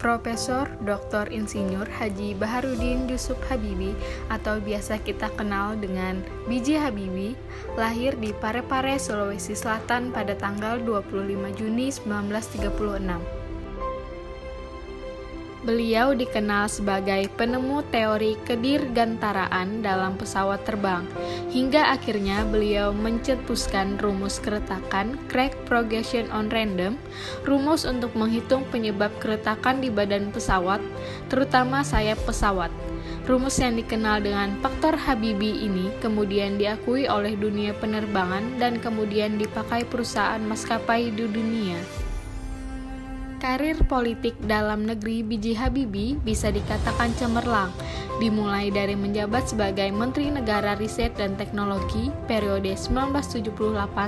Profesor Dr. Insinyur Haji Baharudin Yusuf Habibie atau biasa kita kenal dengan B.J. Habibie lahir di Parepare, Sulawesi Selatan pada tanggal 25 Juni 1936. Beliau dikenal sebagai penemu teori kedirgantaraan dalam pesawat terbang, hingga akhirnya beliau mencetuskan rumus keretakan Craig Progression on Random, rumus untuk menghitung penyebab keretakan di badan pesawat, terutama sayap pesawat. Rumus yang dikenal dengan faktor Habibie ini kemudian diakui oleh dunia penerbangan dan kemudian dipakai perusahaan maskapai di dunia. Karir politik dalam negeri B.J. Habibie bisa dikatakan cemerlang, dimulai dari menjabat sebagai Menteri Negara Riset dan Teknologi periode 1978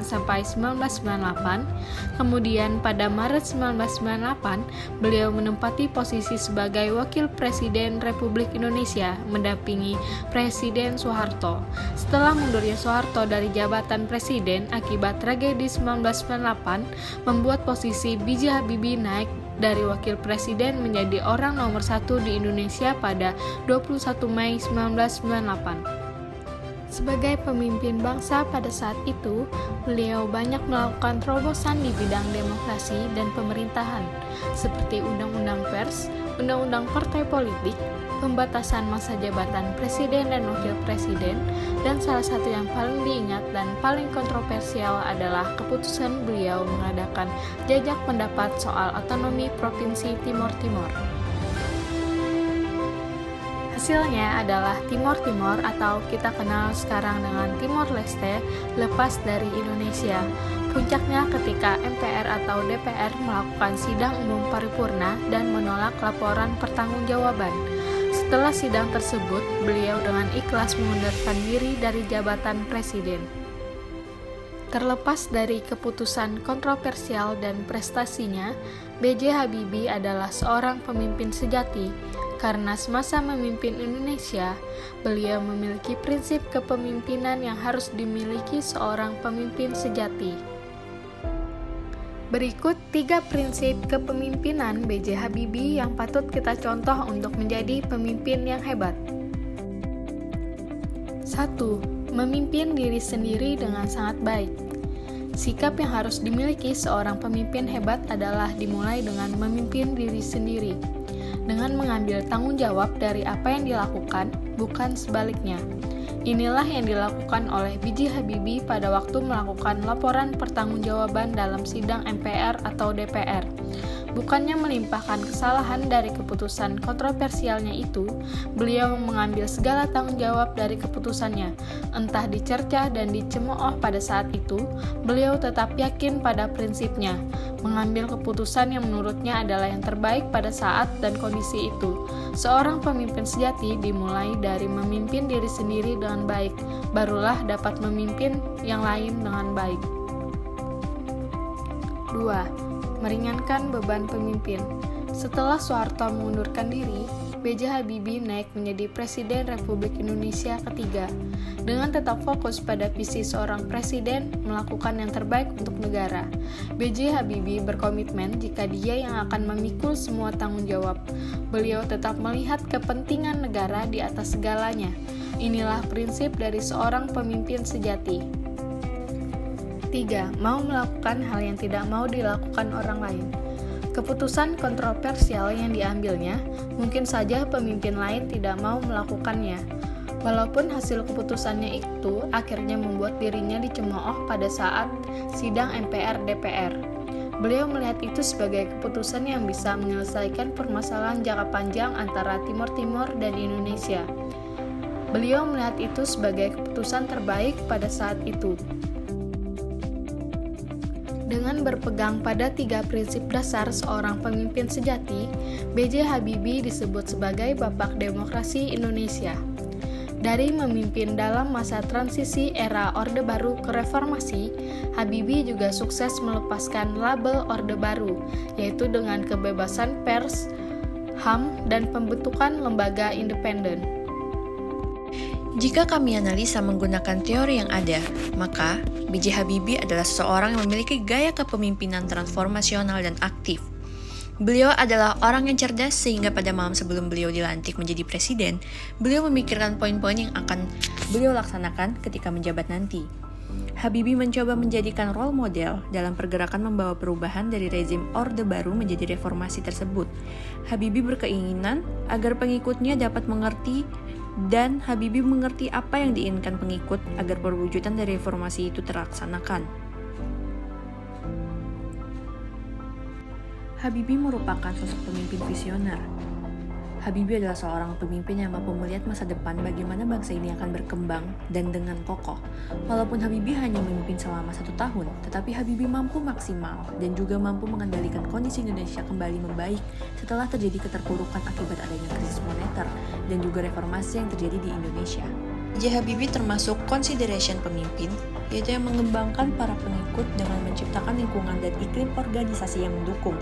sampai 1998. Kemudian pada Maret 1998, beliau menempati posisi sebagai Wakil Presiden Republik Indonesia mendampingi Presiden Soeharto. Setelah mundurnya Soeharto dari jabatan presiden akibat tragedi 1998, membuat posisi B.J. Habibie naik dari wakil presiden menjadi orang nomor 1 di Indonesia pada 21 Mei 1998. Sebagai pemimpin bangsa pada saat itu, beliau banyak melakukan terobosan di bidang demokrasi dan pemerintahan, seperti Undang-Undang Pers, Undang-Undang Partai Politik, pembatasan masa jabatan presiden dan wakil presiden, dan salah satu yang paling diingat dan paling kontroversial adalah keputusan beliau mengadakan jajak pendapat soal otonomi Provinsi Timor Timur. Hasilnya adalah Timor Timur atau kita kenal sekarang dengan Timor Leste lepas dari Indonesia. Puncaknya ketika MPR atau DPR melakukan sidang umum paripurna dan menolak laporan pertanggungjawaban. Setelah sidang tersebut, beliau dengan ikhlas mengundurkan diri dari jabatan presiden. Terlepas dari keputusan kontroversial dan prestasinya, B.J. Habibie adalah seorang pemimpin sejati. Karena semasa memimpin Indonesia, beliau memiliki prinsip kepemimpinan yang harus dimiliki seorang pemimpin sejati. Berikut 3 prinsip kepemimpinan B.J. Habibie yang patut kita contoh untuk menjadi pemimpin yang hebat. 1. Memimpin diri sendiri dengan sangat baik. Sikap yang harus dimiliki seorang pemimpin hebat adalah dimulai dengan memimpin diri sendiri, dengan mengambil tanggung jawab dari apa yang dilakukan, bukan sebaliknya. Inilah yang dilakukan oleh B.J. Habibie pada waktu melakukan laporan pertanggungjawaban dalam sidang MPR atau DPR. Bukannya melimpahkan kesalahan dari keputusan kontroversialnya itu, beliau mengambil segala tanggung jawab dari keputusannya. Entah dicercah dan dicemooh pada saat itu, beliau tetap yakin pada prinsipnya, mengambil keputusan yang menurutnya adalah yang terbaik pada saat dan kondisi itu. Seorang pemimpin sejati dimulai dari memimpin diri sendiri dengan baik, barulah dapat memimpin yang lain dengan baik. 2. Meringankan beban pemimpin. Setelah Soeharto mengundurkan diri, B.J. Habibie naik menjadi Presiden Republik Indonesia ketiga. Dengan tetap fokus pada visi seorang presiden melakukan yang terbaik untuk negara, B.J. Habibie berkomitmen jika dia yang akan memikul semua tanggung jawab. Beliau tetap melihat kepentingan negara di atas segalanya. Inilah prinsip dari seorang pemimpin sejati. 3. Mau melakukan hal yang tidak mau dilakukan orang lain. Keputusan kontroversial yang diambilnya, mungkin saja pemimpin lain tidak mau melakukannya. Walaupun hasil keputusannya itu akhirnya membuat dirinya dicemooh pada saat sidang MPR-DPR. Beliau melihat itu sebagai keputusan yang bisa menyelesaikan permasalahan jangka panjang antara Timor Timur dan Indonesia. Beliau melihat itu sebagai keputusan terbaik pada saat itu. Dengan berpegang pada 3 prinsip dasar seorang pemimpin sejati, B.J. Habibie disebut sebagai Bapak Demokrasi Indonesia. Dari memimpin dalam masa transisi era Orde Baru ke Reformasi, Habibie juga sukses melepaskan label Orde Baru, yaitu dengan kebebasan pers, HAM, dan pembentukan lembaga independen. Jika kami analisa menggunakan teori yang ada, maka B.J. Habibie adalah seseorang yang memiliki gaya kepemimpinan transformasional dan aktif. Beliau adalah orang yang cerdas sehingga pada malam sebelum beliau dilantik menjadi presiden, beliau memikirkan poin-poin yang akan beliau laksanakan ketika menjabat nanti. Habibie mencoba menjadikan role model dalam pergerakan membawa perubahan dari rezim Orde Baru menjadi reformasi tersebut. Habibie berkeinginan agar pengikutnya dapat mengerti dan Habibie mengerti apa yang diinginkan pengikut agar perwujudan dari reformasi itu terlaksanakan. Habibie merupakan sosok pemimpin visioner. Habibie adalah seorang pemimpin yang mampu melihat masa depan bagaimana bangsa ini akan berkembang dan dengan kokoh. Walaupun Habibie hanya memimpin selama 1 tahun, tetapi Habibie mampu maksimal dan juga mampu mengendalikan kondisi Indonesia kembali membaik setelah terjadi keterpurukan akibat adanya krisis moneter dan juga reformasi yang terjadi di Indonesia. B.J. Habibie termasuk consideration pemimpin, yaitu yang mengembangkan para pengikut dengan menciptakan lingkungan dan iklim organisasi yang mendukung.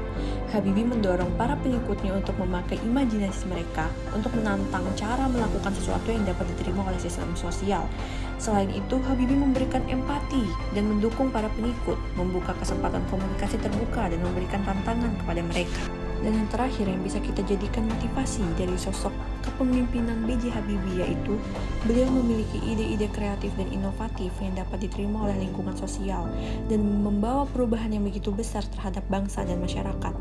Habibie mendorong para pengikutnya untuk memakai imajinasi mereka untuk menantang cara melakukan sesuatu yang dapat diterima oleh sistem sosial. Selain itu, Habibie memberikan empati dan mendukung para pengikut, membuka kesempatan komunikasi terbuka dan memberikan tantangan kepada mereka. Dan yang terakhir yang bisa kita jadikan motivasi dari sosok kepemimpinan B.J. Habibie yaitu beliau memiliki ide-ide kreatif dan inovatif yang dapat diterima oleh lingkungan sosial dan membawa perubahan yang begitu besar terhadap bangsa dan masyarakat.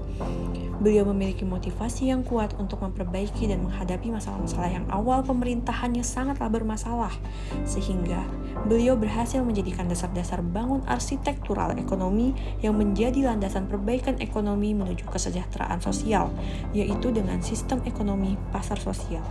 Beliau memiliki motivasi yang kuat untuk memperbaiki dan menghadapi masalah-masalah yang awal pemerintahannya sangatlah bermasalah, sehingga beliau berhasil menjadikan dasar-dasar bangun arsitektural ekonomi yang menjadi landasan perbaikan ekonomi menuju kesejahteraan sosial, yaitu dengan sistem ekonomi pasar sosial.